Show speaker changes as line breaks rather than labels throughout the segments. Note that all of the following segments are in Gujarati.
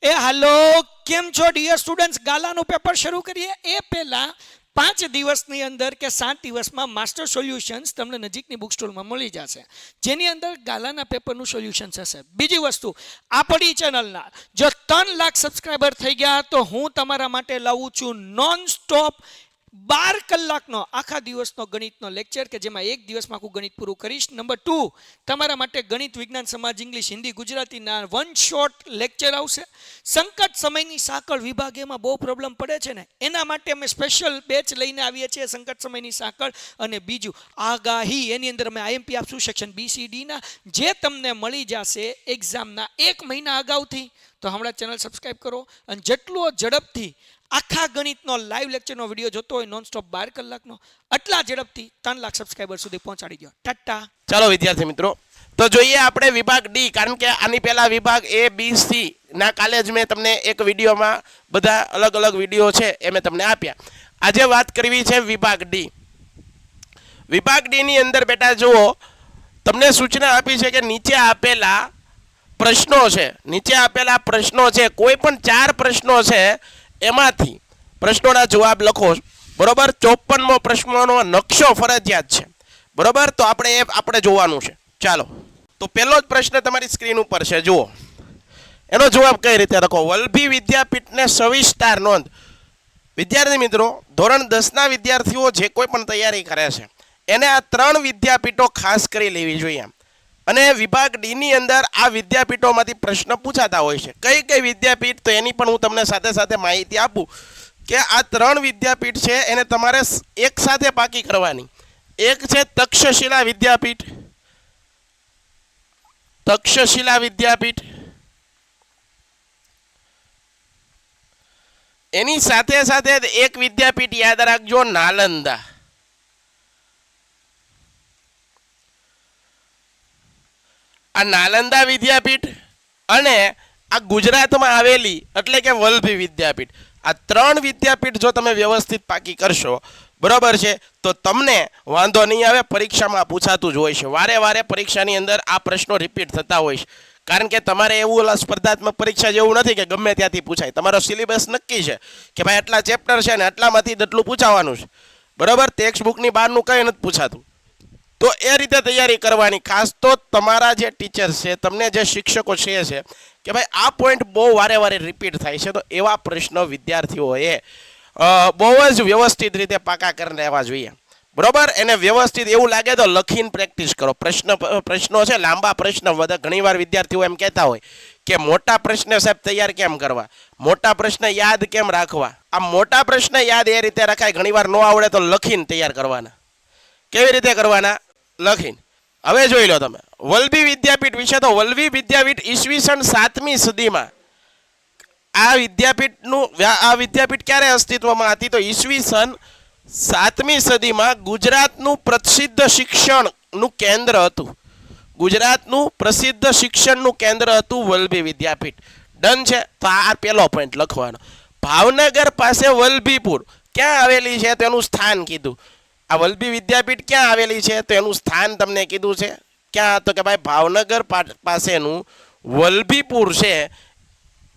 એ હાલો કેમ છો ડિયર સ્ટુડન્ટ્સ ગાલાનું પેપર શરૂ કરીએ એ પહેલા 5 દિવસની અંદર કે 7 દિવસમાં માસ્ટર સોલ્યુશન્સ તમને નજીકની બુક સ્ટોરમાં મળી જશે જેની અંદર ગાલાના પેપરનું સોલ્યુશન્સ હશે. બીજી વસ્તુ આપણી ચેનલના જો 3 લાખ સબસ્ક્રાઈબર થઈ ગયા તો હું તમારા માટે લાવું છું નોન સ્ટોપ 12 કલાકનો આખા દિવસનો ગણિતનો લેક્ચર કે જેમાં એક દિવસમાં આખું ગણિત પૂરું કરીશ. નંબર 2 તમારા માટે ગણિત વિજ્ઞાન સમાજ ઇંગ્લિશ હિન્દી ગુજરાતીના 1 શોર્ટ લેક્ચર આવશે. સંકટ સમયની સાંકળ વિભાગ એમાં બહુ પ્રોબ્લેમ પડે છે ને એના માટે અમે સ્પેશિયલ બેચ લઈને આવીએ છીએ સંકટ સમયની સાંકળ. અને બીજું આગાહી એની અંદર અમે આઈએમપી આપશું સેક્શન BCDના જે તમને મળી જશે એક્ઝામના 1 મહિના અગાઉથી. તો હમણાં ચેનલ સબસ્ક્રાઈબ કરો અને જેટલો ઝડપથી આખા ગણિતનો લાઈવ લેક્ચરનો વિડીયો જોતો હોય નોન સ્ટોપ 12 કલાકનો આટલા ઝડપથી 3 લાખ સબસ્ક્રાઈબર સુધી પહોંચાડી દો. ટાટા.
ચાલો વિદ્યાર્થી મિત્રો, તો જોઈએ આપણે વિભાગ ડી, કારણ કે આની પહેલા વિભાગ A B C ના કાલે જ મેં તમને એક વિડીયોમાં બધા અલગ અલગ વિડીયો છે એ મેં તમને આપ્યા. આજે વાત કરવી છે વિભાગ ડી. વિભાગ ડી ની અંદર બેટા જુઓ, તમને સૂચના આપી છે કે નીચે આપેલા પ્રશ્નો છે કોઈ પણ 4 પ્રશ્નો છે એમાંથી પ્રશ્નોના જવાબ લખો. બરોબર, 54મો પ્રશ્નોનો નકશો ફરજિયાત છે. બરોબર, તો આપણે જોવાનું છે. ચાલો, તો પહેલો જ પ્રશ્ન તમારી સ્ક્રીન ઉપર છે, જુઓ એનો જવાબ કઈ રીતે લખો. વલ્લભી વિદ્યાપીઠને સવિસ્તાર નોંધ. વિદ્યાર્થી મિત્રો, ધોરણ 10ના વિદ્યાર્થીઓ જે કોઈ પણ તૈયારી કરે છે એને આ 3 વિદ્યાપીઠો ખાસ કરી લેવી જોઈએ. અને વિભાગ ડી ની અંદર આ વિદ્યાપીઠોમાંથી પ્રશ્ન પૂછાતા હોય છે. કઈ કઈ વિદ્યાપીઠ, તો એની પણ હું તમને સાથે સાથે માહિતી આપું કે આ 3 વિદ્યાપીઠ છે એને તમારે એક સાથે પાકી કરવાની. એક છે તક્ષશિલા વિદ્યાપીઠ, એની સાથે સાથે એક વિદ્યાપીઠ યાદ રાખજો નાલંદા. આ નાલંદા વિદ્યાપીઠ અને આ ગુજરાતમાં આવેલી એટલે કે વલ્લભી વિદ્યાપીઠ, આ 3 વિદ્યાપીઠ જો તમે વ્યવસ્થિત પાકી કરશો, બરોબર છે, તો તમને વાંધો નહીં આવે. પરીક્ષામાં પૂછાતું જ હોય છે, વારે વારે પરીક્ષાની અંદર આ પ્રશ્નો રિપીટ થતા હોય છે. કારણ કે તમારે એવું સ્પર્ધાત્મક પરીક્ષા જેવું નથી કે ગમે ત્યાંથી પૂછાય. તમારો સિલેબસ નક્કી છે કે ભાઈ આટલા ચેપ્ટર છે ને આટલામાંથી એટલું પૂછાવાનું છે. બરોબર, ટેક્સ્ટ બુકની બહારનું કંઈ નથી પૂછાતું. તો એ રીતે તૈયારી કરવાની. ખાસ તો તમારા જે ટીચર્સ છે, તમને જે શિક્ષકો છે કે ભાઈ આ પોઈન્ટ બહુ વારે વારે રિપીટ થાય છે, તો એવા પ્રશ્નો વિદ્યાર્થીઓએ બહુ જ વ્યવસ્થિત રીતે પાકા કરી લેવા જોઈએ. બરોબર, એને વ્યવસ્થિત એવું લાગે તો લખીને પ્રેક્ટિસ કરો. પ્રશ્નો છે લાંબા પ્રશ્ન, ઘણીવાર વિદ્યાર્થીઓ એમ કહેતા હોય કે મોટા પ્રશ્ન સાહેબ તૈયાર કેમ કરવા, મોટા પ્રશ્ન યાદ કેમ રાખવા. આ મોટા પ્રશ્ન યાદ એ રીતે રખાય, ઘણીવાર ન આવડે તો લખીને તૈયાર કરવાના. કેવી રીતે કરવાના? લખીને. હવે જોઈ લો તમે વલ્લભી વિદ્યાપીઠ વિશે. તો વલ્લભી વિદ્યાપીઠ ઈસવીસન 7મી સદીમાં આ વિદ્યાપીઠ ક્યારે અસ્તિત્વમાં હતી? તો ઈસવીસન 7મી સદીમાં ગુજરાતનું પ્રસિદ્ધ શિક્ષણનું કેન્દ્ર હતું. ગુજરાતનું પ્રસિદ્ધ શિક્ષણનું કેન્દ્ર હતું વલ્લભી વિદ્યાપીઠ. ડન છે? તો આ પહેલો પોઈન્ટ લખવાનો. ભાવનગર પાસે વલ્લભીપુર ક્યાં આવેલી છે તેનું સ્થાન કીધું. આ વલ્લભી વિદ્યાપીઠ ક્યાં આવેલી છે તો એનું સ્થાન તમને કીધું છે. ક્યાં? તો કે ભાઈ ભાવનગર પાસેનું વલ્લભીપુર છે,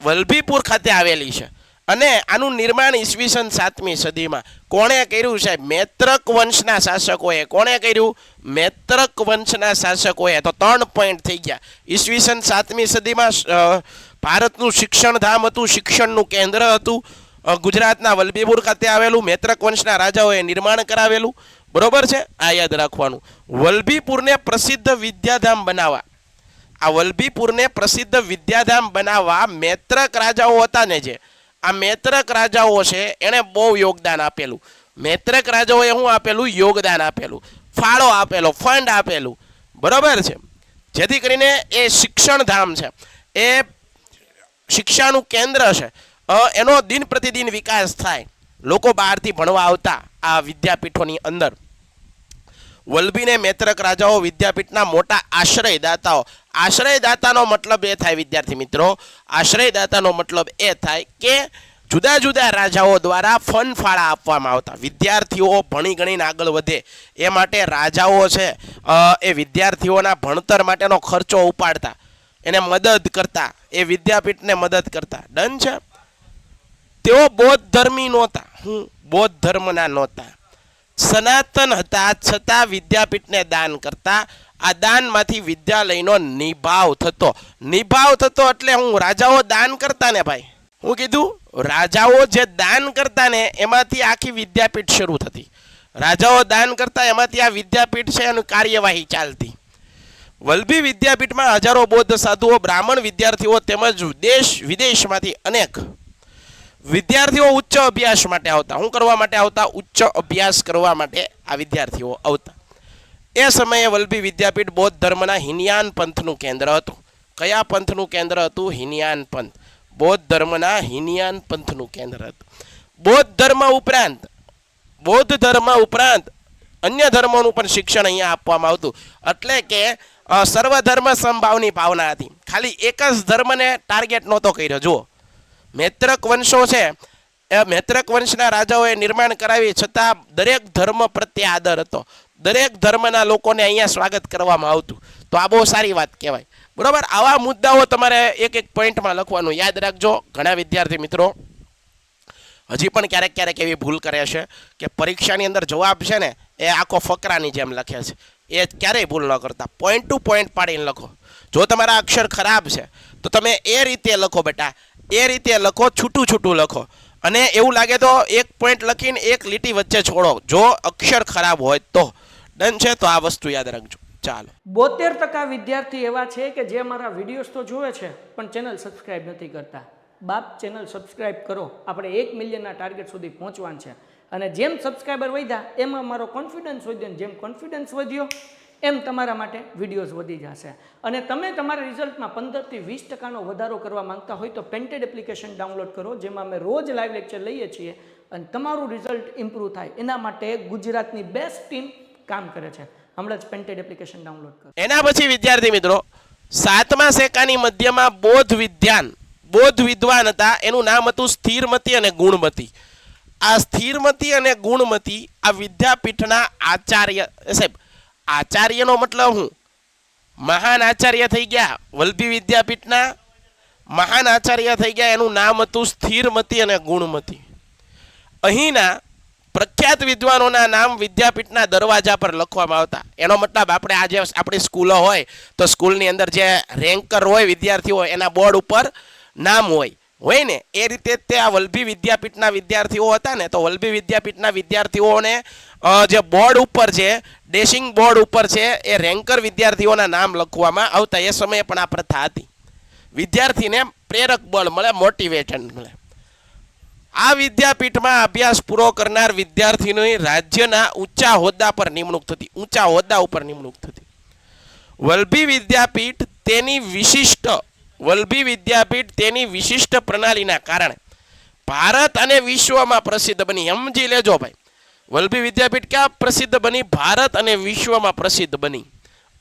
વલ્લભીપુર ખાતે આવેલી છે. અને આનું નિર્માણ ઈસવીસન 7મી સદીમાં કોણે કર્યું છે? મૈત્રક વંશના શાસકોએ. કોણે કર્યું? મૈત્રક વંશના શાસકોએ. તો 3 પોઈન્ટ થઈ ગયા. ઈસવીસન 7મી સદીમાં ભારતનું શિક્ષણ ધામ હતું, શિક્ષણનું કેન્દ્ર હતું. ગુજરાતના વલ્લભીપુર ખાતે આવેલું, મૈત્રક વંશના રાજાઓએ નિર્માણ કરાવેલું. બરોબર છે, આ યાદ રાખવાનું. વલ્લભીપુરને પ્રસિદ્ધ વિદ્યાધામ બનાવવા, આ વલ્લભીપુરને પ્રસિદ્ધ વિદ્યાધામ બનાવવા મૈત્રક રાજાઓ હતા ને, જે આ મૈત્રક રાજાઓ છે એણે બહુ યોગદાન આપેલું. મૈત્રક રાજાઓએ શું આપેલું? યોગદાન આપેલું, ફાળો આપેલો, ફંડ આપેલું. બરોબર છે, જેથી કરીને એ શિક્ષણ ધામ છે, એ શિક્ષાનું કેન્દ્ર છે, એનો દિન પ્રતિદિન વિકાસ થાય. લોકો બહારથી ભણવા આવતા આ વિદ્યાપીઠોની અંદર. વલ્લભીને મૈત્રક રાજાઓ વિદ્યાપીઠના મોટા આશ્રયદાતાઓ. આશ્રયદાતાનો મતલબ એ થાય વિદ્યાર્થી મિત્રો, આશ્રયદાતાનો મતલબ એ થાય કે જુદા જુદા રાજાઓ દ્વારા ફંડ ફાળા આપવામાં આવતા. વિદ્યાર્થીઓ ભણી ગણીને આગળ વધે એ માટે રાજાઓ છે એ વિદ્યાર્થીઓના ભણતર માટેનો ખર્ચો ઉપાડતા. એને મદદ કરતા, એ વિદ્યાપીઠને મદદ કરતા. ડન છે. તેઓ બૌદ્ધ ધર્મી નહોતા. હું બૌદ્ધ ધર્મના નહોતા, સનાતન હતા, છતાં વિદ્યાપીઠને દાન કરતા. આ દાનમાંથી વિદ્યાલયનો નિભાવ થતો. નિભાવ થતો એટલે હું રાજાઓ દાન કરતા ને ભાઈ, હું કીધું રાજાઓ જે દાન કરતા ને એમાંથી આખી વિદ્યાપીઠ શરૂ થતી. રાજાઓ દાન કરતા એમાંથી આ વિદ્યાપીઠ છે એની કાર્યવાહી ચાલતી. વલ્લભી વિદ્યાપીઠમાં હજારો બૌદ્ધ સાધુઓ, બ્રાહ્મણ વિદ્યાર્થીઓ તેમજ દેશ વિદેશમાંથી અનેક વિદ્યાર્થીઓ ઉચ્ચ અભ્યાસ માટે આવતા. શું કરવા માટે આવતા? ઉચ્ચ અભ્યાસ કરવા માટે આ વિદ્યાર્થીઓ આવતા. એ સમયે વલ્લભી વિદ્યાપીઠ બૌદ્ધ ધર્મના હિનયાન પંથનું કેન્દ્ર હતું. કયા પંથનું કેન્દ્ર હતું? હિનયાન પંથ. બૌદ્ધ ધર્મના હિનયાન પંથનું કેન્દ્ર હતું. બૌદ્ધ ધર્મ ઉપરાંત અન્ય ધર્મોનું પણ શિક્ષણ અહીંયા આપવામાં આવતું. એટલે કે સર્વધર્મ સમભાવની ભાવના હતી. ખાલી એક જ ધર્મને ટાર્ગેટ નહોતો કર્યો. જુઓ, મૈત્રક વંશો છે, એ મૈત્રક વંશના રાજાઓએ નિર્માણ કરાવી, છતાં દરેક ધર્મ પ્રત્યે આદર હતો. દરેક ધર્મના લોકોને અહીંયા સ્વાગત કરવામાં આવતું. તો આ બહુ સારી વાત કહેવાય. બરોબર, આવા મુદ્દાઓ તમારે એક એક પોઈન્ટમાં લખવાનું. યાદ રાખજો, ઘણા વિદ્યાર્થી મિત્રો હજી પણ ક્યારેક ક્યારેક એવી ભૂલ કરે છે કે પરીક્ષાની અંદર જવાબ છે ને એ આખો ફકરાની જેમ લખે છે. એ ક્યારેય ભૂલ ન કરતા, પોઈન્ટ ટુ પોઈન્ટ પાડીને લખો. જો તમારા અક્ષર ખરાબ છે તો તમે એ રીતે લખો બેટા, એ રીતે લખો, છૂટું છૂટું લખો. અને એવું લાગે તો એક પોઈન્ટ લખીને એક લીટી વચ્ચે છોડો, જો અક્ષર ખરાબ હોય તો. ડન છે? તો આ વસ્તુ યાદ રાખજો. ચાલો,
72% વિદ્યાર્થી એવા છે કે જે મારા વિડીયોઝ તો જોવે છે પણ ચેનલ સબસ્ક્રાઇબ નથી કરતા. બાપ, ચેનલ સબસ્ક્રાઇબ કરો. આપણે 1 મિલિયનના ટાર્ગેટ સુધી પહોંચવાનું છે. અને જેમ સબસ્ક્રાઈબર વધ્યા એમાં મારો કોન્ફિડન્સ વધ્યો, અને જેમ કોન્ફિડન્સ વધ્યો એમ તમારા માટે વિડીયોઝ વધી જશે. અને તમે તમારા રિઝલ્ટમાં 15 થી 20% વધારો કરવા માંગતા હોય તો પેન્ટેડ એપ્લિકેશન ડાઉનલોડ કરો, જેમાં અમે રોજ લાઈવ લેક્ચર લઈએ છીએ. અને તમારું રિઝલ્ટ ઇમ્પ્રૂવ થાય એના માટે ગુજરાતની બેસ્ટ ટીમ કામ કરે છે. હમણાં જ પેન્ટેડ એપ્લિકેશન ડાઉનલોડ કરો.
એના પછી વિદ્યાર્થી મિત્રો, 7મા સેકાની મધ્યમાં બૌદ્ધ વિદ્વાન હતા. એનું નામ હતું સ્થિરમતી અને ગુણમતી. આ સ્થિરમતી અને ગુણમતી આ વિદ્યાપીઠના આચાર્ય. સાહેબ, આચાર્યનો મતલબ હું? મહાન આચાર્ય થઈ ગયા. વલ્લભી વિદ્યાપીઠના મહાન આચાર્ય થઈ ગયા. એનું નામ હતું સ્થિરમતી અને ગુણમતી. અહીંના પ્રખ્યાત વિદ્વાનોના નામ વિદ્યાપીઠના દરવાજા પર લખવામાં આવતા. એનો મતલબ આપણે આજે આપણી સ્કૂલો હોય તો સ્કૂલની અંદર જે રેન્કર હોય વિદ્યાર્થીઓ, એના બોર્ડ ઉપર નામ હોય ને, એ રીતે તે આ વલ્લભી વિદ્યાપીઠના વિદ્યાર્થીઓ હતા ને, તો વલ્લભી વિદ્યાપીઠના વિદ્યાર્થીઓને જે બોર્ડ ઉપર છે, ડેશિંગ બોર્ડ ઉપર છે, એ રેન્કર વિદ્યાર્થીઓના નામ લખવામાં આવતા. એ સમયે પણ આ પ્રથા હતી. વિદ્યાર્થીને પ્રેરક બળ મળે, મોટિવેશન મળે. આ વિદ્યાપીઠમાં અભ્યાસ પૂરો કરનાર વિદ્યાર્થીની રાજ્યના ઊંચા હોદ્દા પર નિમણૂક થતી. ઊંચા હોદ્દા ઉપર નિમણૂક થતી. વલ્લભી વિદ્યાપીઠ તેની વિશિષ્ટ પ્રણાલીના કારણે ભારત અને વિશ્વમાં પ્રસિદ્ધ બની. સમજી લેજો ભાઈ, વલ્લભી વિદ્યાપીઠ ક્યાં પ્રસિદ્ધ બની? ભારત અને વિશ્વમાં પ્રસિદ્ધ બની.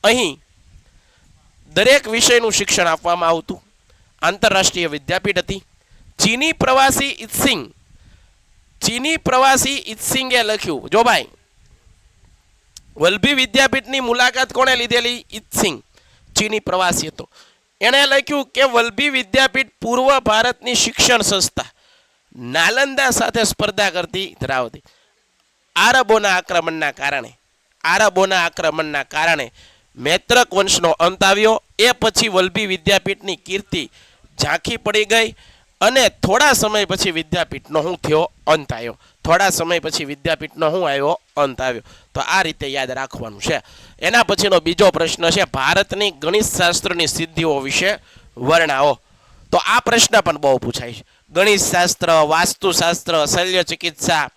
અહીં દરેક વિષયનું શિક્ષણ આપવામાં આવતું. આંતરરાષ્ટ્રીય વિદ્યાપીઠ હતી. ચીની પ્રવાસી ઇત્સિંગે લખ્યું. જો ભાઈ, વલ્લભી વિદ્યાપીઠની મુલાકાત કોણે લીધેલી? ઇત્સિંગ, ચીની પ્રવાસી હતો. એણે લખ્યું કે વલ્લભી વિદ્યાપીઠ પૂર્વ ભારતની શિક્ષણ સંસ્થા નાલંદા સાથે સ્પર્ધા કરતી ધરાવતી. આરબોના આક્રમણના કારણે મૈત્રક વંશનો અંત આવ્યો. એ પછી વલ્લભી વિદ્યાપીઠની કીર્તિ ઝાંખી પડી ગઈ અને થોડા સમય પછી વિદ્યાપીઠનો શું થયો? અંત આવ્યો. અંત આવ્યો. તો આ રીતે યાદ રાખવાનું છે. એના પછીનો બીજો પ્રશ્ન છે, ભારતની ગણિત શાસ્ત્રની સિદ્ધિઓ વિશે વર્ણવો. તો આ પ્રશ્ન પણ બહુ પૂછાય છે. ગણિત શાસ્ત્ર, વાસ્તુશાસ્ત્ર, શલ્ય ચિકિત્સા,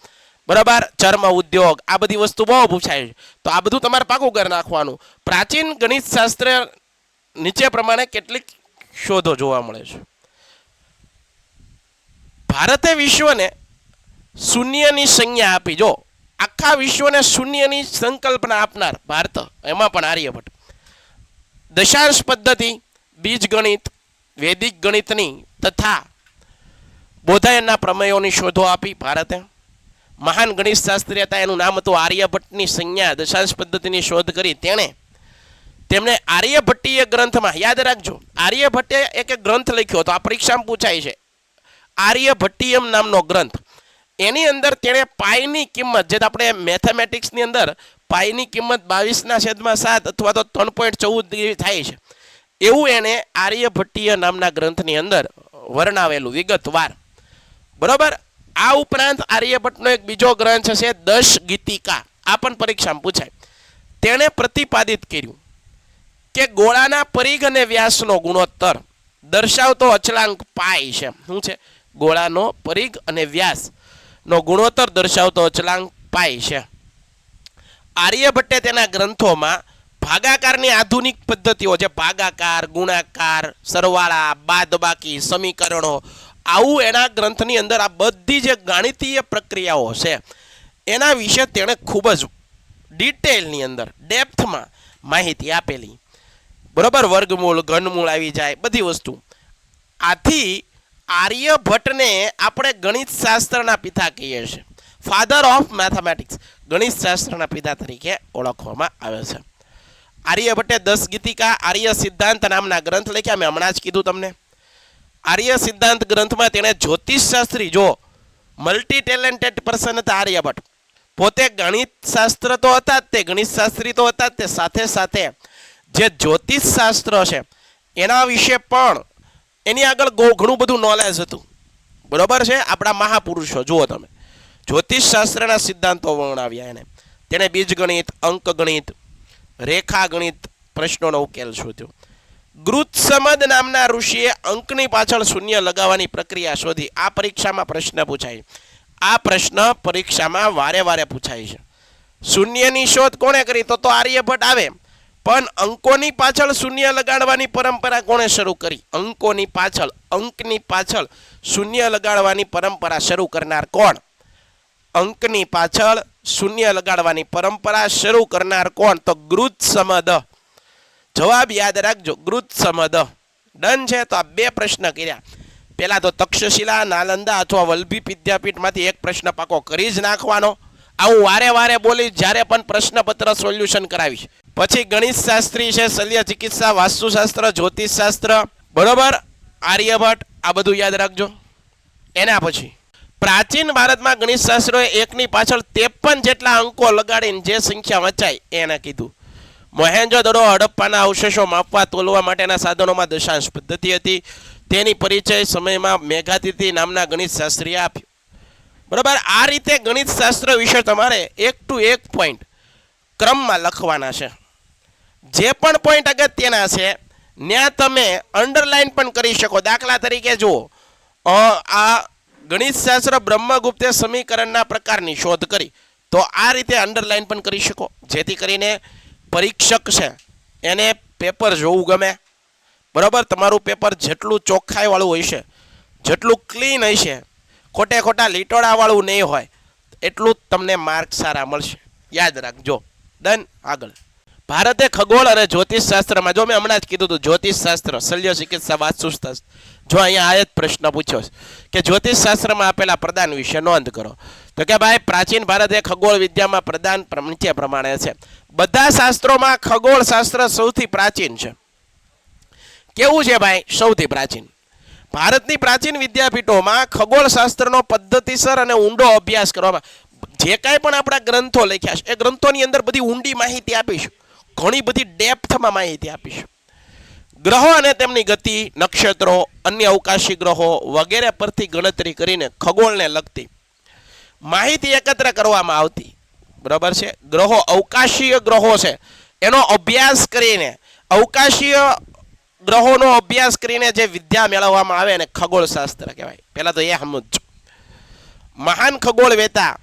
બરાબર, ચર્મ ઉદ્યોગ, આ બધી વસ્તુ બહુ પૂછાય છે. તો આ બધું તમારે પાકું કરી નાખવાનું. પ્રાચીન ગણિત શાસ્ત્ર નીચે પ્રમાણે કેટલીક શોધો જોવા મળે છે. ભારતે વિશ્વને શૂન્યની સંજ્ઞા આપી. જો, આખા વિશ્વને શૂન્યની સંકલ્પના આપનાર ભારત, એમાં પણ આર્યભટ્ટ. દશાંશ પદ્ધતિ, બીજગણિત, વૈદિક ગણિતની તથા બોધાયનના પ્રમેયોની શોધો આપી ભારતે. મહાન ગણિત શાસ્ત્રી હતા, એનું નામ હતું આર્યભટ્ટની સંજ્ઞા દશાંશ પદ્ધતિની શોધ કરી તેણે. તેમણે આર્યભટ્ટીય ગ્રંથમાં, યાદ રાખજો, આર્યભટ્ટે એક ગ્રંથ લખ્યો હતો, આ પરીક્ષામાં પૂછાય છે, આર્યભટ્ટીયમ નામનો ગ્રંથ. એની અંદર તેણે પાઈની કિંમત, જે આપણે મેથેમેટિક્સની અંદર પાઈની કિંમત 22/7 અથવા તો 3.14 થાય છે, એવું એણે આર્યભટ્ટીય નામના ગ્રંથની અંદર વર્ણવેલું વિગતવાર. બરોબર. આ ઉપરાંત આર્યભટ્ટનો એક બીજો ગ્રંથ છે દશ ગીતિકા, આ પણ પરીક્ષામાં પૂછાય. તેણે પ્રતિપાદિત કર્યું કે ગોળાના પરિઘ અને વ્યાસનો ગુણોત્તર દર્શાવતો અચળાંક પાઈ છે. શું છે? ગોળાનો પરિઘ અને વ્યાસનો ગુણોત્તર દર્શાવતો અચળાંક પાઈ છે. આર્યભટ્ટે તેના ગ્રંથોમાં ભાગાકારની આધુનિક પદ્ધતિઓ, જે ભાગાકાર, ગુણાકાર, સરવાળા, બાદબાકી, સમીકરણો, આવું એના ગ્રંથની અંદર આ બધી જે ગાણિતીય પ્રક્રિયાઓ છે એના વિશે તેણે ખૂબ જ ડિટેલની અંદર ડેપ્થમાં માહિતી આપેલી. બરોબર. વર્ગમૂળ, ઘનમૂળ આવી જાય, બધી વસ્તુ. આથી આર્યભટ્ટને આપણે ગણિત શાસ્ત્રના પિતા કહીએ છીએ, ફાધર ઓફ મેથેમેટિક્સ, ગણિત શાસ્ત્રના પિતા તરીકે ઓળખવામાં આવે છે. આર્યભટ્ટે 10 ગીતિકા, આર્ય સિદ્ધાંત નામના ગ્રંથ લખ્યા. મેં હમણાં જ કીધું તમને. આર્ય સિદ્ધાંત ગ્રંથમાં તેણે જ્યોતિષશાસ્ત્રી, જો મલ્ટી ટેલેન્ટેડ પર્સન હતા આર્યભટ્ટ, પોતે ગણિત શાસ્ત્ર તો હતા જ, તે ગણિત શાસ્ત્રી તો હતા જ, તે સાથે સાથે જે જ્યોતિષશાસ્ત્ર છે એના વિશે પણ એની આગળ ઘણું બધું નોલેજ હતું. બરોબર છે. આપણા મહાપુરુષો જુઓ તમે, જ્યોતિષશાસ્ત્રના સિદ્ધાંતો વર્ણવ્યા એને. તેણે બીજગણિત, અંકગણિત, રેખા ગણિત, પ્રશ્નોનો ઉકેલ શોધ્યો. ગૃત્સમદ નામના ઋષિએ અંકની પાછળ શૂન્ય લગાવવાની પ્રક્રિયા શોધી. આ પરીક્ષામાં પ્રશ્ન પૂછાય, આ પ્રશ્ન પરીક્ષામાં વારે વારે પૂછાય છે. શૂન્યની શોધ કોણે કરી? તો આર્યભટ્ટ આવે. પણ અંકોની પાછળ શૂન્ય લગાડવાની પરંપરા કોણે શરૂ કરી? અંકોની પાછળ, અંકની પાછળ શૂન્ય લગાડવાની પરંપરા શરૂ કરનાર કોણ? અંકની પાછળ શૂન્ય લગાડવાની પરંપરા શરૂ કરનાર કોણ? તો ગૃત્સમદ. જવાબ યાદ રાખજો, ગૃત્સમદ. ડન છે. તો આ 2 પ્રશ્ન કર્યા. પહેલા તો તક્ષશિલા, નાલંદા અથવા વલ્લભી વિદ્યાપીઠમાંથી એક પ્રશ્ન પાકો કરી જ નાખવાનો. આવું વારે વારે બોલી જ્યારે પણ પ્રશ્નપત્ર સોલ્યુશન કરાવીશ. પછી ગણિત શાસ્ત્રી છે, શલ્ય ચિકિત્સા, વાસ્તુશાસ્ત્ર, જ્યોતિષશાસ્ત્ર. બરોબર. આર્યભટ્ટ, આ બધું યાદ રાખજો. એના પછી પ્રાચીન ભારતમાં ગણિત શાસ્ત્રોએ એકની પાછળ 53 જેટલા અંકો લગાડીને જે સંખ્યા વચાય એને કીધું. મોહેન્જો-દડો, હડપ્પાના અવશેષો માપવા તોલવા માટેના સાધનોમાં દશાંશ પદ્ધતિ હતી. તેની પરિચય સમયમાં મેઘાતિથિ નામના ગણિત શાસ્ત્રીએ આપ્યો. બરાબર. આ રીતે ગણિત શાસ્ત્ર વિશે તમારે 1 to 1 પોઈન્ટ ક્રમમાં લખવાના છે. જે પણ પોઈન્ટ અગત્યના છે ત્યાં તમે અંડરલાઈન પણ કરી શકો. દાખલા તરીકે જુઓ, આ ગણિત શાસ્ત્ર બ્રહ્મગુપ્તે સમીકરણના પ્રકારની શોધ કરી, તો આ રીતે અંડરલાઈન પણ કરી શકો, જેથી કરીને પરીક્ષક છે એને પેપર જોવું ગમે. બરાબર. તમારું પેપર જેટલું ચોખ્ખાઈવાળું હશે, જેટલું ક્લીન હશે, ખોટા લીટોડાવાળું નહીં હોય, એટલું તમને માર્ક સારા મળશે. યાદ રાખજો. ડન. આગળ. ભારતે ખગોળ અને જ્યોતિષશાસ્ત્રમાં, જો મેં હમણાં જ કીધું હતું, જ્યોતિષશાસ્ત્ર, શલ્ય ચિકિત્સા, વાસ્તુશાસ્ત્ર, જો અહીંયા આ જ પ્રશ્ન પૂછ્યો કે જ્યોતિષશાસ્ત્રમાં આપેલા પ્રદાન વિશે નોંધ કરો. તો કે ભાઈ પ્રાચીન ભારતે ખગોળ વિદ્યામાં પ્રદાન નીચે પ્રમાણે છે. બધા શાસ્ત્રોમાં ખગોળ શાસ્ત્ર સૌથી પ્રાચીન છે. કેવું છે ભાઈ? સૌથી પ્રાચીન. ભારતની પ્રાચીન વિદ્યાપીઠોમાં ખગોળ શાસ્ત્રનો પદ્ધતિસર અને ઊંડો અભ્યાસ કરવામાં, જે કાંઈ પણ આપણા ગ્રંથો લખ્યા છે એ ગ્રંથોની અંદર બધી ઊંડી માહિતી આપીશું, ઘણી બધી ડેપ્થમાં માહિતી આપીશું. ગ્રહો અને તેમની ગતિ, નક્ષત્રો, અન્ય અવકાશી ગ્રહો વગેરે પરથી ગણતરી કરીને ખગોળને લગતી માહિતી એકત્ર કરવામાં આવતી. બરાબર છે. ગ્રહો, અવકાશીય ગ્રહો છે એનો અભ્યાસ કરીને, અવકાશીય ગ્રહોનો અભ્યાસ કરીને જે વિદ્યા મેળવવામાં આવે એને ખગોળ શાસ્ત્ર કહેવાય. પહેલા તો એ સમજો. મહાન ખગોળવેતા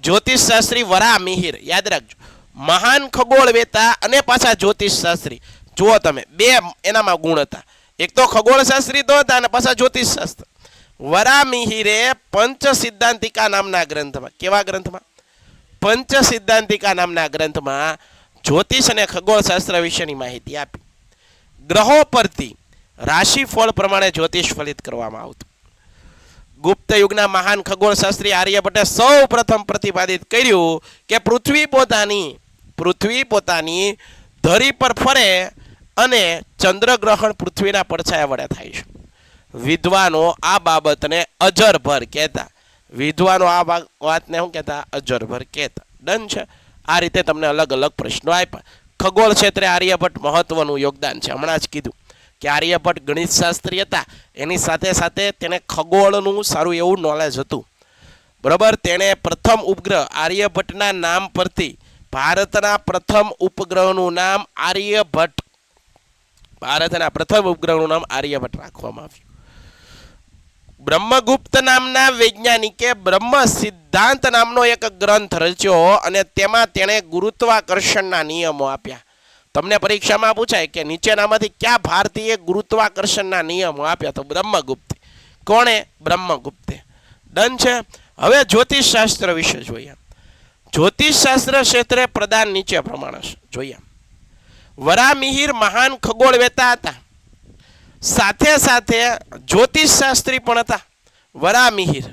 જ્યોતિષશાસ્ત્રી વરા મિહિર, યાદ રાખજો. મહાન ખગોળવેતા અને પાછા જ્યોતિષશાસ્ત્રી. જુઓ તમે, 2 એનામાં ગુણ હતા. એક તો ખગોળશાસ્ત્રી તો હતા અને પાછા જ્યોતિષશાસ્ત્ર. વરા મિહિરે પંચ સિદ્ધાંતિકા નામના ગ્રંથમાં, કેવા ગ્રંથમાં? પંચ સિદ્ધાંતિકા નામના ગ્રંથમાં જ્યોતિષ અને ખગોળશાસ્ત્ર વિશેની માહિતી આપી. ગ્રહો પરથી રાશિફળ પ્રમાણે જ્યોતિષ ફલિત કરવામાં આવતું. ગુપ્ત યુગના મહાન ખગોળશાસ્ત્રી આર્યભટ્ટે સૌ પ્રથમ પ્રતિપાદિત કર્યું કે પૃથ્વી પોતાની ધરી પર ફરે અને ચંદ્રગ્રહણ પૃથ્વીના પડછાયા વડે થાય છે. વિદ્વાનો આ બાબતને અજરભર કહેતા. વિદ્વાનો આ વાતને શું કહેતા? અજરભર કહેતા. ડન છે. આ રીતે તમને અલગ અલગ પ્રશ્નો આપ્યા. ખગોળ ક્ષેત્રે આર્યભટ્ટ મહત્વનું યોગદાન છે. હમણાં જ કીધું કે આર્યભટ્ટ ગણિત શાસ્ત્રી હતા, એની સાથે સાથે તેને ખગોળનું સારું એવું નોલેજ હતું. બરાબર. તેણે પ્રથમ ઉપગ્રહ આર્યભટ્ટના નામ પરથી ભારતના પ્રથમ ઉપગ્રહનું નામ આર્યભટ્ટ, ભારતના પ્રથમ ઉપગ્રહનું નામ આર્યભટ્ટ રાખવામાં આવ્યું. બ્રહ્મગુપ્ત નામના વૈજ્ઞાનિકે બ્રહ્મ સિદ્ધાંત નામનો એક ગ્રંથ રચ્યો અને તેમાં તેણે ગુરુત્વાકર્ષણના નિયમો આપ્યા. તમને પરીક્ષામાં પૂછાય કે નીચેનામાંથી કયા ભારતીય ગુરુત્વાકર્ષણના નિયમો આપ્યા? તો બ્રહ્મગુપ્તે. કોણે? બ્રહ્મગુપ્તે. ડન છે. હવે જ્યોતિષશાસ્ત્ર વિશે જોઈએ. જ્યોતિષશાસ્ત્ર ક્ષેત્રે પ્રદાન નીચે પ્રમાણે છે. જોઈએ. વરામિહિર મહાન ખગોળવેતા હતા, સાથે સાથે જ્યોતિષશાસ્ત્રી પણ હતા. વરામિહિર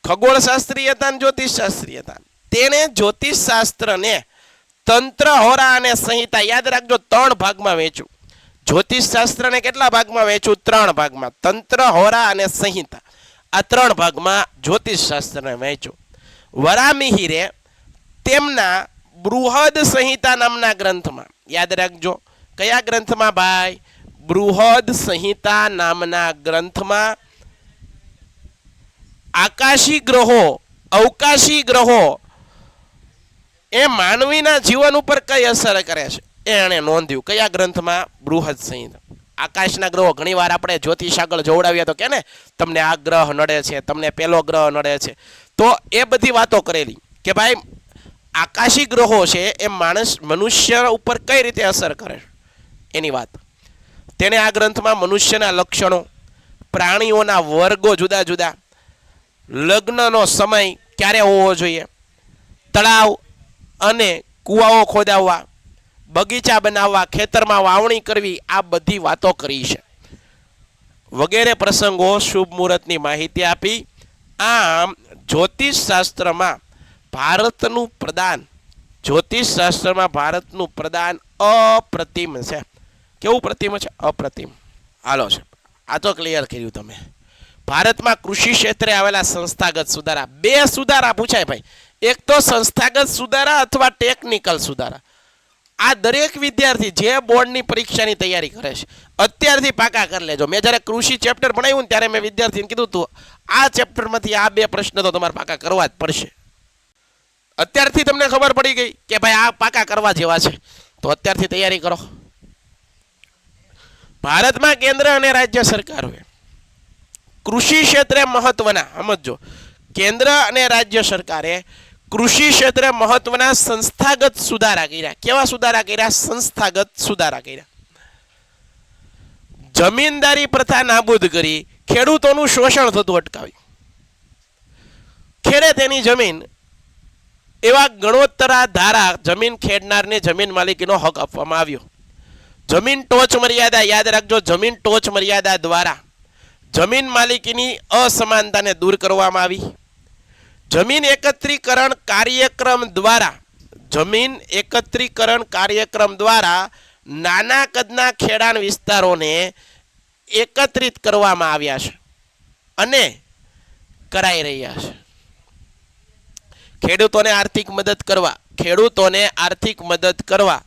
ખગોળશાસ્ત્રી હતા અને જ્યોતિષશાસ્ત્રી હતા. તેણે જ્યોતિષશાસ્ત્રને તંત્ર, હોરા અને સંહિતા, યાદ રાખજો, 3 ભાગમાં વહેંચ્યું. જ્યોતિષશાસ્ત્રને કેટલા ભાગમાં વહેંચ્યું? 3 ભાગમાં. તંત્ર, હોરા અને સંહિતા, આ 3 ભાગમાં જ્યોતિષશાસ્ત્રને વહેંચ્યું. વરામિહિરે તેમના બૃહદ સંહિતા નામના ગ્રંથમાં, યાદ રાખજો, કયા ગ્રંથમાં ભાઈ? બૃહદ સંહિતા નામના ગ્રંથમાં આકાશી ગ્રહો, અવકાશી ગ્રહો એ માનવીના જીવન ઉપર કઈ અસર કરે છે એ એણે નોંધ્યું. કયા ગ્રંથમાં? બૃહદ સંહિતા. આકાશના ગ્રહો ઘણીવાર આપણે જ્યોતિષ આગળ જોવડાવીએ તો કે ને તમને આ ગ્રહ નડે છે, તમને પેલો ગ્રહ નડે છે, તો એ બધી વાતો કરેલી કે ભાઈ આકાશી ગ્રહો છે એ મનુષ્ય ઉપર કઈ રીતે અસર કરે એની વાત. તેને આ ગ્રંથમાં મનુષ્યના લક્ષણો, પ્રાણીઓના વર્ગો જુદા જુદા, લગ્નનો સમય ક્યારે હોવો જોઈએ, તળાવ અને કૂવાઓ ખોદાવવા, બગીચા બનાવવા, ખેતરમાં વાવણી કરવી, આ બધી વાતો કરી છે. વગેરે પ્રસંગો શુભ મુહૂર્તની માહિતી આપી. આમ જ્યોતિષશાસ્ત્રમાં ભારતનું પ્રદાન, જ્યોતિષશાસ્ત્રમાં ભારતનું પ્રદાન અપ્રતિમ છે. કેવું પ્રતિમ છે? અપ્રતિમ. હાલો છે. આ તો ક્લિયર કર્યું તમે. ભારતમાં કૃષિ ક્ષેત્રે આવેલા સંસ્થાગત સુધારા, 2 સુધારા પૂછાય ભાઈ. એક તો સંસ્થાગત સુધારા અથવા ટેકનિકલ સુધારા. આ દરેક વિદ્યાર્થી જે બોર્ડની પરીક્ષાની તૈયારી કરે છે અત્યારથી પાકા કરી લેજો. મેં જ્યારે કૃષિ ચેપ્ટર ભણાવ્યું ને ત્યારે મેં વિદ્યાર્થીને કીધું હતું આ ચેપ્ટરમાંથી આ 2 પ્રશ્ન તો તમારે પાકા કરવા જ પડશે. અત્યારથી તમને ખબર પડી ગઈ કે ભાઈ આ પાકા કરવા જેવા છે, તો અત્યારથી તૈયારી કરો. ભારતમાં કેન્દ્ર અને રાજ્ય સરકારોએ કૃષિ ક્ષેત્રે મહત્વના, સમજો, કેન્દ્ર અને રાજ્ય સરકારે કૃષિ ક્ષેત્રે મહત્વના સંસ્થાગત સુધારા કર્યા. કેવા સુધારા કર્યા? સંસ્થાગત સુધારા કર્યા. જમીનદારી પ્રથા નાબૂદ કરી, ખેડૂતોનું શોષણ થતું અટકાવ્યું. ખેડે તેની જમીન એવા ગણોત્તરા ધારા જમીન ખેડનારને જમીન માલિકીનો હક આપવામાં આવ્યો. જમીન ટોચ મર્યાદા, યાદ રાખજો, જમીન ટોચ મર્યાદા દ્વારા જમીન માલિકીની અસમાનતાને દૂર કરવામાં આવી. જમીન એકત્રીકરણ કાર્યક્રમ દ્વારા, જમીન એકત્રીકરણ કાર્યક્રમ દ્વારા નાના કદના ખેડાણ વિસ્તારોને એકત્રિત કરવામાં આવ્યા છે અને કરાઈ રહ્યા છે. ખેડૂતોને આર્થિક મદદ કરવા, ખેડૂતોને આર્થિક મદદ કરવા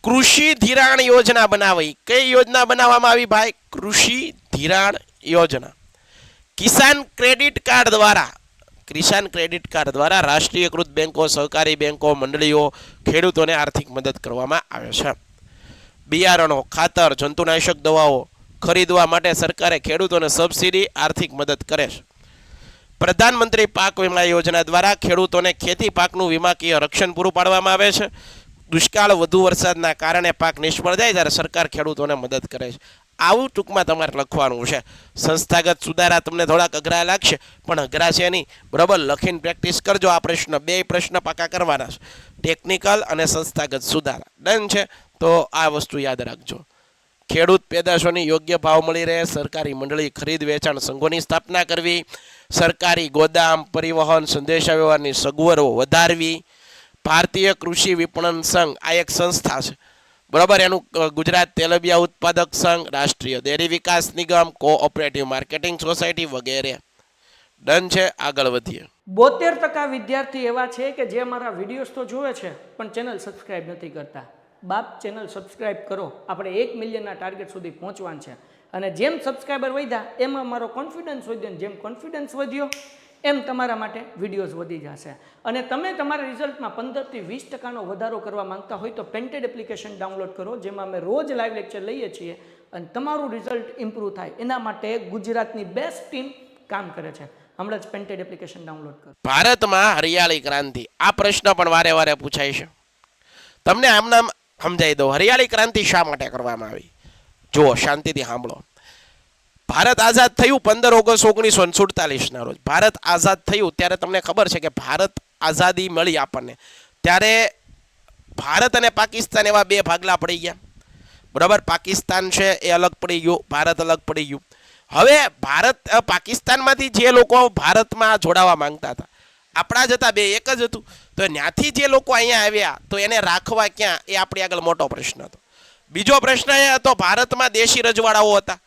કૃષિ ધિરાણ યોજના બનાવી. કઈ યોજના બનાવવામાં આવી ભાઈ? કૃષિ ધિરાણ યોજના. કિસાન ક્રેડિટ કાર્ડ દ્વારા, કિસાન ક્રેડિટ કાર્ડ દ્વારા રાષ્ટ્રીયકૃત બેંકો, સહકારી બેંકો, મંડળીઓ ખેડૂતોને આર્થિક મદદ કરવામાં આવે છે. બિયારણો, ખાતર, જંતુનાશક દવાઓ ખરીદવા માટે સરકારે ખેડૂતોને સબસિડી આર્થિક મદદ કરે છે. પ્રધાનમંત્રી પાક વીમા યોજના દ્વારા ખેડૂતોને ખેતી પાકનું વીમાકીય રક્ષણ પૂરું પાડવામાં આવે છે. દુષ્કાળ, વધુ વરસાદના કારણે પાક નિષ્ફળ જાય ત્યારે સરકાર ખેડૂતોને મદદ કરે છે. આવું ટૂંકમાં તમારે લખવાનું છે. સંસ્થાગત સુધારા તમને થોડાક અઘરા લાગશે, પણ અઘરા છે નહીં, બરાબર. લખીને પ્રેક્ટિસ કરજો. આ પ્રશ્ન, 2 પ્રશ્ન પાકા કરવાના છે, ટેકનિકલ અને સંસ્થાગત સુધારા. ડન છે? તો આ વસ્તુ યાદ રાખજો. ખેડૂત પેદાશોની યોગ્ય ભાવ મળી રહે, સરકારી મંડળી, ખરીદ વેચાણ સંઘોની સ્થાપના કરવી, સરકારી ગોદામ, પરિવહન, સંદેશાવ્યવહારની સગવડો વધારવી, ભારતીય કૃષિ વિપણન સંઘ આ એક સંસ્થા છે, બરાબર. એનું ગુજરાત તેલબિયા ઉત્પાદક સંઘ, રાષ્ટ્રીય ડેરી વિકાસ નિગમ, કોઓપરેટિવ માર્કેટિંગ સોસાયટી વગેરે. ડન છે, આગળ વધીએ.
72% વિદ્યાર્થી એવા છે કે જે મારા વિડીયોઝ તો જોવે છે પણ ચેનલ સબસ્ક્રાઇબ નથી કરતા. બાપ ચેનલ સબસ્ક્રાઇબ કરો, આપણે 1 મિલિયનના ટાર્ગેટ સુધી પહોંચવાનું છે. અને જેમ સબસ્ક્રાઈબર વધ્યા એમ મારો કોન્ફિડન્સ વધ્યો, જેમ કોન્ફિડન્સ વધ્યો એમ તમારા માટે વિડીયોઝ વધી જશે. અને તમે તમારા રિઝલ્ટમાં 15 થી 20% વધારો કરવા માંગતા હોય તો પેન્ટેડ એપ્લિકેશન ડાઉનલોડ કરો, જેમાં અમે રોજ લાઈવ લેક્ચર લઈએ છીએ અને તમારું રિઝલ્ટ ઇમ્પ્રૂવ થાય એના માટે ગુજરાતની બેસ્ટ ટીમ કામ કરે છે. હમણાં જ પેન્ટેડ એપ્લિકેશન ડાઉનલોડ કરો.
ભારતમાં હરિયાળી ક્રાંતિ, આ પ્રશ્ન પણ વારે વારે પૂછાય છે. તમને આમનામ સમજાવી દઉં, હરિયાળી ક્રાંતિ શા માટે કરવામાં આવી. જુઓ, શાંતિથી સાંભળો. ભારત આઝાદ થયું 15 ઓગસ્ટ 1947 રોજ. ભારત આઝાદ થયું ત્યારે તમને ખબર છે કે ભારત આઝાદી મળી આપણને ત્યારે ભારત અને પાકિસ્તાન એવા બે ભાગલા પડી ગયા, બરાબર. પાકિસ્તાન છે એ અલગ પડી ગયું, ભારત અલગ પડી ગયું. હવે પાકિસ્તાનમાંથી જે લોકો ભારતમાં જોડાવા માંગતા હતા, આપણા જ હતા, બે એક જ હતું. તો ત્યાંથી જે લોકો અહીંયા આવ્યા તો એને રાખવા ક્યાં, એ આપણી આગળ મોટો પ્રશ્ન હતો. બીજો પ્રશ્ન એ હતો, ભારતમાં દેશી રજવાડાઓ હતા,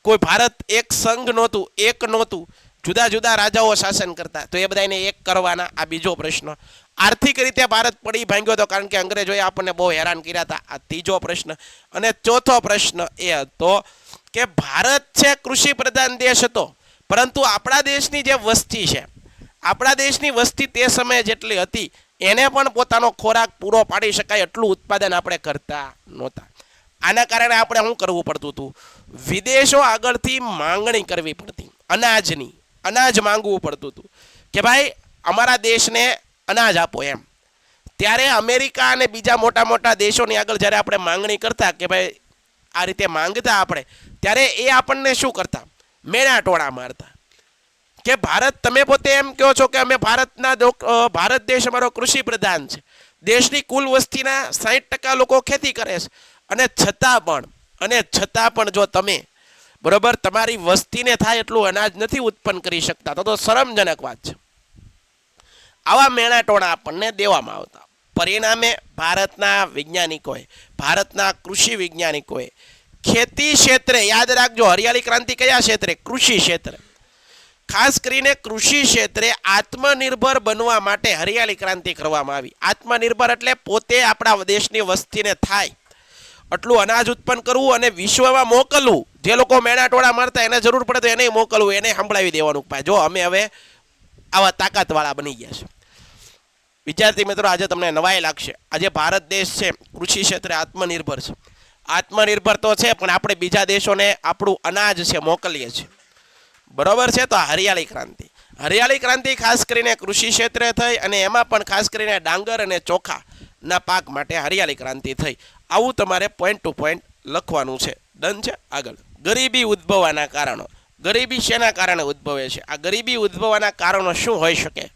કોઈ ભારત એક સંઘ નહોતું, એક નહોતું, જુદા જુદા રાજાઓ શાસન કરતા, તો એ બધાને એક કરવાના, આ બીજો પ્રશ્ન. આર્થિક રીતે ભારત પડી ભાંગ્યો હતો કારણ કે અંગ્રેજોએ આપણને બહુ હેરાન કર્યા હતા, આ ત્રીજો પ્રશ્ન. અને ચોથો પ્રશ્ન એ હતો કે ભારત છે કૃષિ પ્રધાન દેશ હતો, પરંતુ આપણા દેશની જે વસ્તી છે, આપણા દેશની વસ્તી તે સમયે જેટલી હતી એને પણ પોતાનો ખોરાક પૂરો પાડી શકાય એટલું ઉત્પાદન આપણે કરતા નહોતા. આના કારણે આપણે શું કરવું પડતું હતું, વિદેશો આગળથી માંગણી કરવી પડતી, અનાજની, અનાજ માંગવું પડતું હતું કે ભાઈ અમારા દેશને અનાજ આપો એમ. ત્યારે અમેરિકા અને બીજા મોટા મોટા દેશોની આગળ જ્યારે આપણે માંગણી કરતા કે ભાઈ આ રીતે માંગતા આપણે, ત્યારે એ આપણને શું કરતા, મેણા ટોળા મારતા કે ભારત, તમે પોતે એમ કહો છો કે અમે ભારત દેશ અમારો કૃષિ પ્રધાન છે, દેશની કુલ વસ્તીના 60% લોકો ખેતી કરે છે, અને છતાં પણ જો તમે, બરોબર, તમારી વસ્તીને થાય એટલું અનાજ નથી ઉત્પન્ન કરી શકતા, તો શરમજનક વાત છે. આવા મેણા ટોણા આપણને દેવામાં આવતા. પરિણામે ભારતના વૈજ્ઞાનિકોએ, ભારતના કૃષિ વૈજ્ઞાનિકોએ ખેતી ક્ષેત્રે, યાદ રાખજો, હરિયાળી ક્રાંતિ કયા ક્ષેત્રે, કૃષિ ક્ષેત્રે, ખાસ કરીને કૃષિ ક્ષેત્રે આત્મનિર્ભર બનવા માટે હરિયાળી ક્રાંતિ કરવામાં આવી. આત્મનિર્ભર એટલે પોતે આપણા દેશની વસ્તીને થાય એટલું અનાજ ઉત્પન્ન કરવું અને વિશ્વમાં મોકલવું. જે લોકો મેણા ટોળા મારતા એને જરૂર પડે તો એને મોકલવું, એને સંભળાવી દેવાનું. જો અમે હવે આવા તાકાતવાળા બની ગયા છે. વિદ્યાર્થી મિત્રો, આજે તમને નવાઈ લાગશે, આજે ભારત દેશ છે કૃષિ ક્ષેત્રે આત્મનિર્ભર છે. આત્મનિર્ભર તો છે, પણ આપણે બીજા દેશોને આપણું અનાજ છે મોકલીએ છીએ, બરોબર છે. તો હરિયાળી ક્રાંતિ, હરિયાળી ક્રાંતિ ખાસ કરીને કૃષિ ક્ષેત્રે થઈ, અને એમાં પણ ખાસ કરીને ડાંગર અને ચોખાના પાક માટે હરિયાળી ક્રાંતિ થઈ. આવું તમારે પોઈન્ટ ટુ પોઈન્ટ લખવાનું છે. ડન છે, આગળ. ગરીબી ઉદ્ભવવાના કારણો. ગરીબી શેના કારણે ઉદ્ભવે છે? આ ગરીબી ઉદ્ભવવાના કારણો શું હોઈ શકે?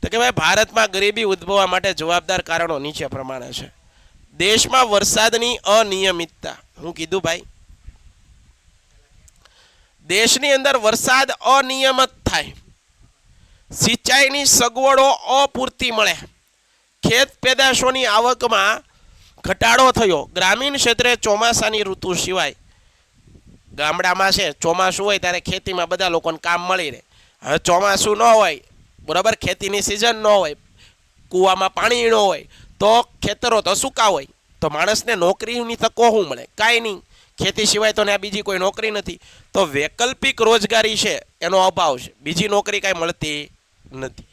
તો કે ભાઈ ભારતમાં ગરીબી ઉદ્ભવવા માટે જવાબદાર કારણો નીચે પ્રમાણે છે. દેશમાં વરસાદની અનિયમિતતા. હું કીધું ભાઈ, દેશની અંદર વરસાદ અનિયમિત થાય, સિંચાઈની સગવડો અપૂરતી મળે, ખેત પેદાશોની આવકમાં ઘટાડો થયો. ગ્રામીણ ક્ષેત્રે ચોમાસાની ઋતુ સિવાય, ગામડામાં છે ચોમાસું હોય ત્યારે ખેતીમાં બધા લોકોને કામ મળી રહે. હવે ચોમાસું ન હોય, બરાબર, ખેતીની સિઝન ન હોય, કૂવામાં પાણી ન હોય, તો ખેતરો તો સૂકા હોય, તો માણસને નોકરીની તકો શું મળે? કાંઈ નહીં. ખેતી સિવાય તો ત્યાં બીજી કોઈ નોકરી નથી, તો વૈકલ્પિક રોજગારી છે એનો અભાવ છે, બીજી નોકરી કાંઈ મળતી નથી.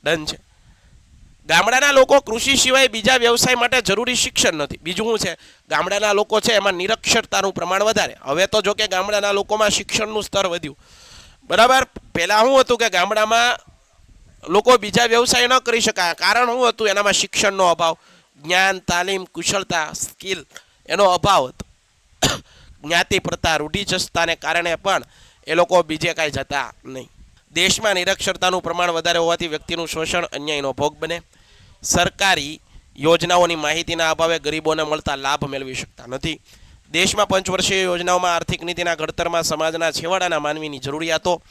ડન છે. ગામડાના લોકો કૃષિ સિવાય બીજા વ્યવસાય માટે જરૂરી શિક્ષણ નથી. બીજું શું છે, ગામડાના લોકો છે એમાં નિરક્ષરતાનું પ્રમાણ વધારે. હવે તો જો કે ગામડાના લોકોમાં શિક્ષણનું સ્તર વધ્યું, બરાબર. પહેલાં શું હતું કે ગામડામાં લોકો બીજા વ્યવસાય ન કરી શકાય. કારણ શું હતું? એનામાં શિક્ષણનો અભાવ, જ્ઞાન, તાલીમ, કુશળતા, સ્કિલ એનો અભાવ હતો. જ્ઞાતિ પ્રથા, રૂઢિચસ્તતાને કારણે પણ એ લોકો બીજે કાંઈ જતા નહીં. દેશમાં નિરક્ષરતાનું પ્રમાણ વધારે હોવાથી વ્યક્તિનું શોષણ, અન્યાયનો ભોગ બને. સરકારી યોજનાઓની માહિતીના અભાવે ગરીબોને મળતા લાભ મેળવી શકતા નથી. દેશમાં પંચવર્ષીય યોજનાઓમાં આર્થિક નીતિના ઘડતરમાં સમાજના છેવાડાના માનવીની જરૂરિયાતો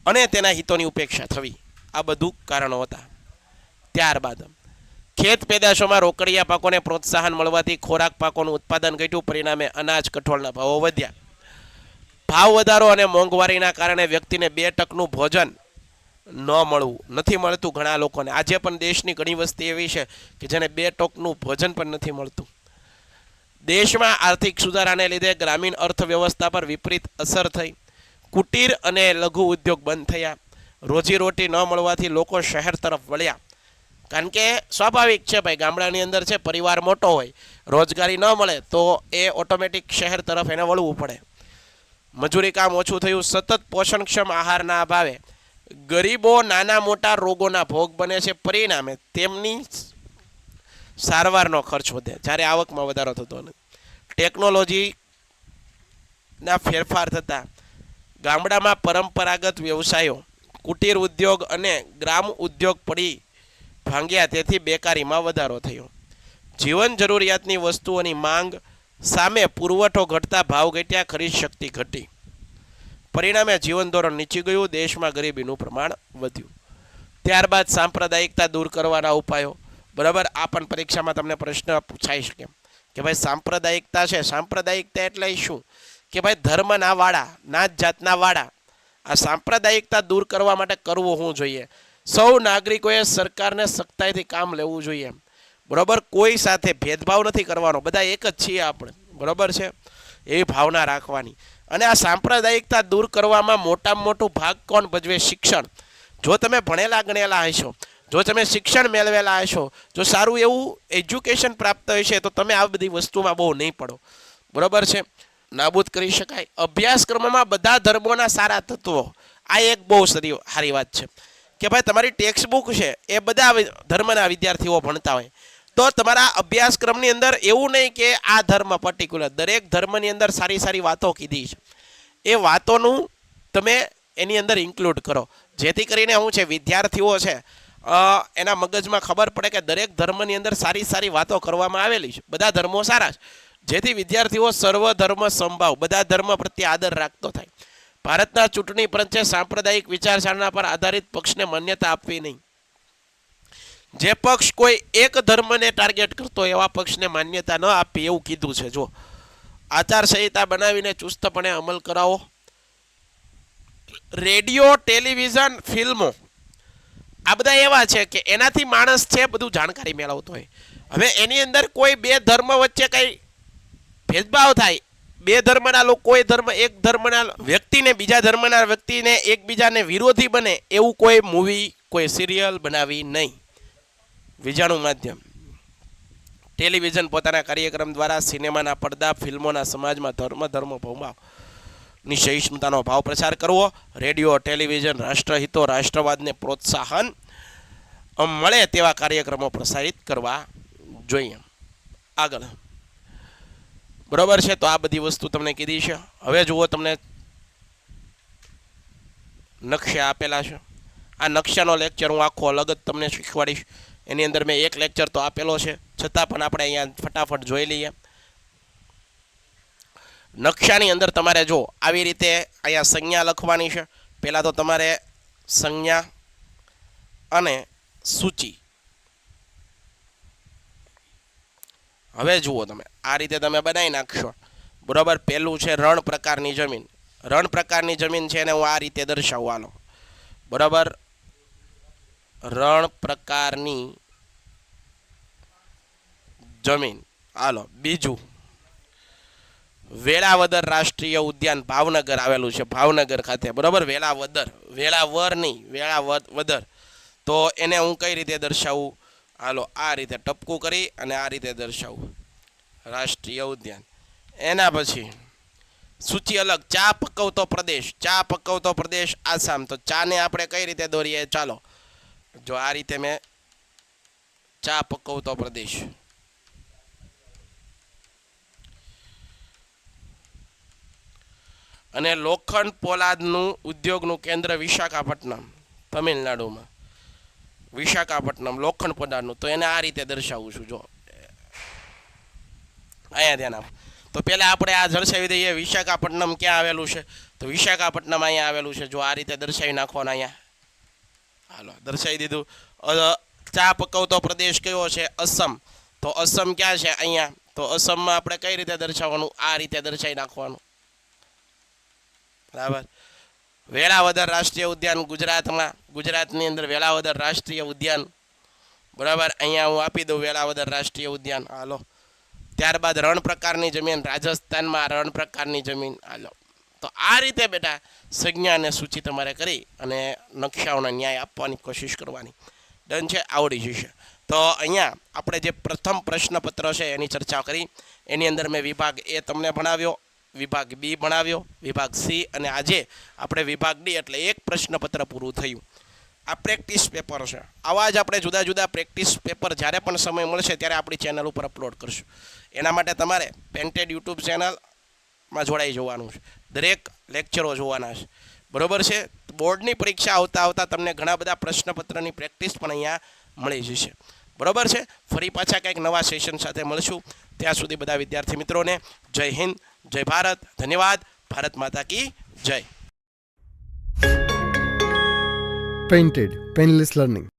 અને તેના હિતોની ઉપેક્ષા થવી, આ બધું કારણો હતા. ત્યારબાદ ખેત પેદાશોમાં રોકડિયા પાકોને પ્રોત્સાહન મળવાથી ખોરાક પાકોનું ઉત્પાદન ઘટ્યું, પરિણામે અનાજ કઠોળના ભાવો વધ્યા. ભાવ વધારો અને મોંઘવારીના કારણે વ્યક્તિને 2 ટકનું ભોજન ન મળવું, નથી મળતું ઘણા લોકોને. આજે પણ દેશની ઘણી વસ્તી એવી છે કે જેને 2 ટકનું ભોજન પણ નથી મળતું. દેશમાં આર્થિક સુધારાને લીધે ગ્રામીણ અર્થવ્યવસ્થા પર વિપરીત અસર થઈ. કુટીર અને લઘુ ઉદ્યોગ બંધ થયા. રોજીરોટી ન મળવાથી લોકો શહેર તરફ વળ્યા. કારણ કે સ્વાભાવિક છે ભાઈ, ગામડાની અંદર છે, પરિવાર મોટો હોય, રોજગારી ન મળે તો એ ઓટોમેટિક શહેર તરફ એને વળવું પડે. મજૂરી કામ ઓછું થયું. સતત પોષણક્ષમ આહારના અભાવે ગરીબો નાના મોટા રોગોના ભોગ બને છે. પરિણામે તેમની સારવારનો ખર્ચ વધે જ્યારે આવકમાં વધારો થતો નથી. ટેકનોલોજીના ફેરફાર થતા ગામડામાં પરંપરાગત વ્યવસાયો, કુટીર ઉદ્યોગ અને ગ્રામ ઉદ્યોગ પડી ભાંગ્યા. તેથી બેકારીમાં વધારો થયો. જીવન જરૂરિયાતની વસ્તુઓની માંગ સામે પુરવઠો ઘટતા ભાવ ઘટ્યા, ખરીદ શક્તિ ઘટી. પરિણામે જીવન ધોરણ નીચી ગયું, દેશમાં ગરીબીનું પ્રમાણ વધ્યું. ત્યારબાદ સાંપ્રદાયિકતા દૂર કરવાના ઉપાયો. બરાબર, આ પણ પરીક્ષામાં તમને પ્રશ્ન પૂછાઈ શકે કે ભાઈ સાંપ્રદાયિકતા છે, સાંપ્રદાયિકતા એટલે શું? કે ભાઈ ધર્મના વાળા, નાત જાતના વાળા. આ સાંપ્રદાયિકતા દૂર કરવા માટે કરવું શું જોઈએ? સૌ નાગરિકોએ સરકારને સખ્તાઈથી કામ લેવું જોઈએ. બરાબર, કોઈ સાથે ભેદભાવ નથી કરવાનો, બધા એક જ છીએ આપણે. બરાબર છે, એવી ભાવના રાખવાની. અને આ સાંપ્રદાયિકતા દૂર કરવામાં મોટામાં મોટું ભાગ કોણ ભજવે? શિક્ષણ. જો તમે ભણેલા ગણેલા હશો, જો તમે શિક્ષણ મેળવેલા હશો, જો સારું એવું એજ્યુકેશન પ્રાપ્ત હશે તો તમે આ બધી વસ્તુમાં બહુ નહીં પડો. બરાબર છે, નાબૂદ કરી શકાય. અભ્યાસક્રમમાં બધા ધર્મોના સારા તત્વો, આ એક બહુ સારી વાત છે કે ભાઈ તમારી ટેક્સ્ટ બુક છે એ બધા ધર્મના વિદ્યાર્થીઓ ભણતા હોય તો તમારા અભ્યાસક્રમની અંદર એવું નહીં કે આ ધર્મ પર્ટિક્યુલર, દરેક ધર્મની અંદર સારી સારી વાતો કીધી છે, એ વાતોનું તમે એની અંદર ઇન્ક્લુડ કરો, જેથી કરીને શું છે વિદ્યાર્થીઓ છે એના મગજમાં ખબર પડે કે દરેક ધર્મની અંદર સારી સારી વાતો કરવામાં આવેલી છે, બધા ધર્મો સારા છે, જેથી વિદ્યાર્થીઓ સર્વ ધર્મ સંભાવ, બધા ધર્મ પ્રત્યે આદર રાખતો થાય. ભારતના ચૂંટણી પંચે સાંપ્રદાયિક વિચારધારણા પર આધારિત પક્ષને માન્યતા આપવી નહીં. જે પક્ષ કોઈ એક ધર્મને ટાર્ગેટ કરતો એવા પક્ષને માન્યતા ન આપવી એવું કીધું છે. જો આચારસંહિતા બનાવીને ચુસ્તપણે અમલ કરાવો. રેડિયો, ટેલિવિઝન, ફિલ્મો આ બધા એવા છે કે એનાથી માણસ છે બધું જાણકારી મેળવતો હોય. હવે એની અંદર કોઈ 2 ધર્મ વચ્ચે કઈ ભેદભાવ થાય, 2 ધર્મના લોકો, કોઈ ધર્મ, એક ધર્મના વ્યક્તિને બીજા ધર્મના વ્યક્તિને એકબીજાને વિરોધી બને એવું કોઈ મૂવી, કોઈ સિરિયલ બનાવી નહીં. વિજાણુ માધ્યમ ટેલિવિઝન પોતાના કાર્યક્રમ દ્વારા સિનેમાના પડદા, ફિલ્મોના સમાજમાં ધર્મ ભાવની સહિષ્ણુતાનો ભાવ પ્રચાર કરવો. રેડિયો, ટેલિવિઝન રાષ્ટ્રહિતો, રાષ્ટ્રવાદને પ્રોત્સાહન મળે તેવા કાર્યક્રમો પ્રસારિત કરવા જોઈએ. આગળ બરોબર છે, તો આ બધી વસ્તુ તમને કીધી છે. હવે જુઓ, તમને નકશા આપેલા છે. આ નકશાનો લેક્ચર હું આખો અલગ જ તમને શીખવાડીશ. એની અંદર મેં એક લેક્ચર તો આપેલો છે, છતાં પણ આપણે અહીંયા ફટાફટ જોઈ લઈએ. નકશાની અંદર તમારે જો આવી રીતે અહીંયા સંજ્ઞા લખવાની છે. પહેલાં તો તમારે સંજ્ઞા અને સૂચિ. હવે જુઓ, તમે આ રીતે તમે બનાવી નાખશો. બરાબર, પહેલું છે રણ પ્રકારની જમીન. રણ પ્રકારની જમીન છે એને હું આ રીતે દર્શાવવાનો. બરાબર, રણ પ્રકારની જમીન. હાલો, બીજું વેળાવદર રાષ્ટ્રીય ઉદ્યાન ભાવનગર આવેલું છે, ભાવનગર ખાતે. બરાબર, વેળાવર નહીં, વેળાવદર. તો એને હું કઈ રીતે દર્શાવું? હાલો, આ રીતે ટપકું કરી અને આ રીતે દર્શાવું, રાષ્ટ્રીય ઉદ્યાન. એના પછી સૂચિ અલગ, ચા પકવતો પ્રદેશ. ચા પકવતો પ્રદેશ આસામ. તો ચાને આપણે કઈ રીતે દોરીએ? ચાલો, જો આ રીતે મેં ચા પકવતો પ્રદેશ. અને લોખંડ પોલાદનું ઉદ્યોગનું કેન્દ્ર વિશાખાપટ્ટનમ, તમિલનાડુમાં. વિશાખાપટ્ટનમ લોખંડ પોલાદનું. તો એને આ રીતે દર્શાવું છું. જો અહીંયા ધ્યાન આપો. તો પહેલાં આપણે આ દર્શાવી દઈએ વિશાખાપટ્ટનમ ક્યાં આવેલું છે. તો વિશાખાપટ્ટનમ અહીંયા આવેલું છે. જો આ રીતે દર્શાવી નાખવાનું અહીંયા. હાલો, દર્શાવી દીધું. ચા પકવતો પ્રદેશ કયો છે? અસમ. તો અસમ ક્યાં છે? અહીંયા. તો અસમમાં આપણે કઈ રીતે દર્શાવવાનું? આ રીતે દર્શાવી નાખવાનું. બરાબર. વેળાવદર રાષ્ટ્રીય ઉદ્યાન ગુજરાતમાં, ગુજરાતની અંદર વેળાવદર રાષ્ટ્રીય ઉદ્યાન. બરાબર, અહીંયા હું આપી દઉં વેળાવદર રાષ્ટ્રીય ઉદ્યાન. હાલો. ત્યારબાદ રણ પ્રકારની જમીન, રાજસ્થાનમાં રણ પ્રકારની જમીન. હાલો. તો આ રીતે બેટા સંજ્ઞા અને સૂચિ તમારે કરી અને નકશાઓનો ન્યાય આપવાની કોશિશ કરવાની. ડન છે? આવડી જશે. તો અહીંયા આપણે જે પ્રથમ પ્રશ્નપત્ર છે એની ચર્ચા કરી. એની અંદર મેં વિભાગ એ તમને ભણાવ્યો, વિભાગ બી ભણાવ્યો, વિભાગ સી, અને આજે આપણે વિભાગ ડી એટલે એક પ્રશ્નપત્ર પૂરું થયું. આ પ્રેક્ટિસ પેપર છે. આવા જ આપણે જુદા જુદા પ્રેક્ટિસ પેપર જ્યારે પણ સમય મળશે ત્યારે આપણી ચેનલ ઉપર અપલોડ કરશું. એના માટે તમારે પેન્ટેડ યુટ્યુબ ચેનલમાં જોડાઈ જવાનું છે. દરેક લેક્ચરો જોવાના છે. બરોબર છે? બોર્ડની પરીક્ષા આવતા તમને ઘણા બધા પ્રશ્નપત્રની પ્રેક્ટિસ પણ અહીંયા મળી જશે. બરોબર છે? ફરી પાછા કંઈક નવા સેશન સાથે મળશું. ત્યાં સુધી બધા વિદ્યાર્થી મિત્રોને જય હિન્દ, જય ભારત, ધન્યવાદ. ભારત માતા કી જય.
Painted Painless Learning.